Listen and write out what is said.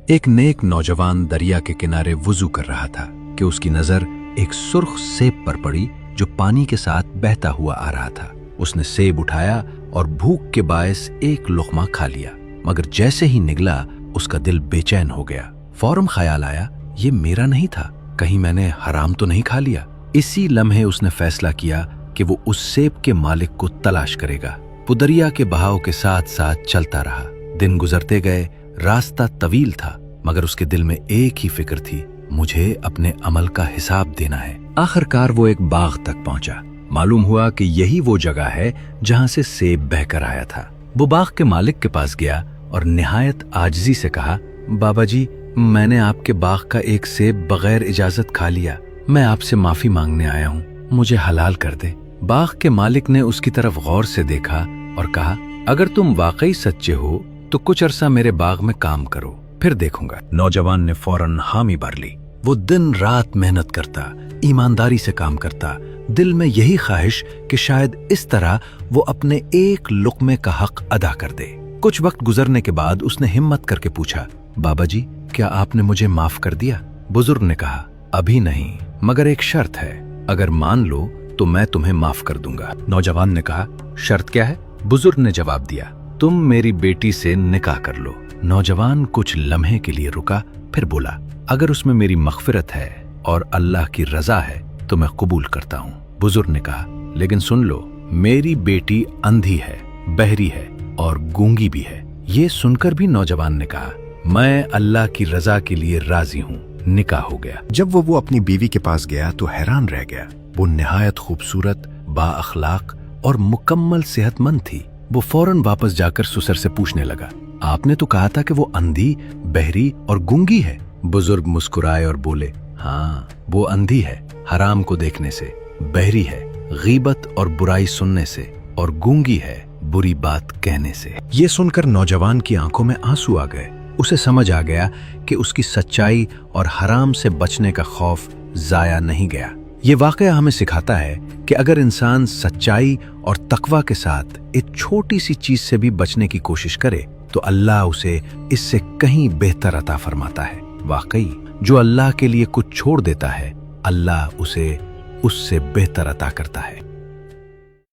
ایک نیک نوجوان دریا کے کنارے وضو کر رہا تھا کہ اس کی نظر ایک سرخ سیب پر پڑی جو پانی کے ساتھ بہتا ہوا آ رہا تھا۔ اس نے سیب اٹھایا اور بھوک کے باعث ایک لقمہ کھا لیا، مگر جیسے ہی نگلا اس کا دل بے چین ہو گیا۔ فوراً خیال آیا، یہ میرا نہیں تھا، کہیں میں نے حرام تو نہیں کھا لیا۔ اسی لمحے اس نے فیصلہ کیا کہ وہ اس سیب کے مالک کو تلاش کرے گا۔ وہ دریا کے بہاؤ کے ساتھ ساتھ چلتا رہا۔ دن گزرتے گئے، راستہ طویل تھا، مگر اس کے دل میں ایک ہی فکر تھی، مجھے اپنے عمل کا حساب دینا ہے۔ آخر کار وہ ایک باغ تک پہنچا۔ معلوم ہوا کہ یہی وہ جگہ ہے جہاں سے سیب بہہ کر آیا تھا۔ وہ باغ کے مالک کے پاس گیا اور نہایت عاجزی سے کہا، بابا جی، میں نے آپ کے باغ کا ایک سیب بغیر اجازت کھا لیا، میں آپ سے معافی مانگنے آیا ہوں، مجھے حلال کر دے۔ باغ کے مالک نے اس کی طرف غور سے دیکھا اور کہا، اگر تم واقعی سچے ہو تو کچھ عرصہ میرے باغ میں کام کرو، پھر دیکھوں گا۔ نوجوان نے فوراً حامی بھر لی۔ وہ دن رات محنت کرتا، ایمانداری سے کام کرتا، دل میں یہی خواہش کہ شاید اس طرح وہ اپنے ایک لقمے کا حق ادا کر دے۔ کچھ وقت گزرنے کے بعد اس نے ہمت کر کے پوچھا، بابا جی، کیا آپ نے مجھے معاف کر دیا؟ بزرگ نے کہا، ابھی نہیں، مگر ایک شرط ہے، اگر مان لو تو میں تمہیں معاف کر دوں گا۔ نوجوان نے کہا، شرط کیا ہے؟ بزرگ نے جواب دیا، تم میری بیٹی سے نکاح کر لو۔ نوجوان کچھ لمحے کے لیے رکا، پھر بولا، اگر اس میں میری مغفرت ہے اور اللہ کی رضا ہے تو میں قبول کرتا ہوں۔ بزرگ نے کہا، لیکن سن لو، میری بیٹی اندھی ہے، بہری ہے اور گونگی بھی ہے۔ یہ سن کر بھی نوجوان نے کہا، میں اللہ کی رضا کے لیے راضی ہوں۔ نکاح ہو گیا۔ جب وہ اپنی بیوی کے پاس گیا تو حیران رہ گیا۔ وہ نہایت خوبصورت، با اخلاق اور مکمل صحت مند تھی۔ وہ فوراً واپس جا کر سسر سے پوچھنے لگا، آپ نے تو کہا تھا کہ وہ اندھی، بہری اور گونگی ہے۔ بزرگ مسکرائے اور بولے، ہاں، وہ اندھی ہے حرام کو دیکھنے سے، بہری ہے غیبت اور برائی سننے سے، اور گونگی ہے بری بات کہنے سے۔ یہ سن کر نوجوان کی آنکھوں میں آنسو آ گئے۔ اسے سمجھ آ گیا کہ اس کی سچائی اور حرام سے بچنے کا خوف ضائع نہیں گیا۔ یہ واقعہ ہمیں سکھاتا ہے کہ اگر انسان سچائی اور تقوی کے ساتھ ایک چھوٹی سی چیز سے بھی بچنے کی کوشش کرے تو اللہ اسے اس سے کہیں بہتر عطا فرماتا ہے۔ واقعی جو اللہ کے لیے کچھ چھوڑ دیتا ہے، اللہ اسے اس سے بہتر عطا کرتا ہے۔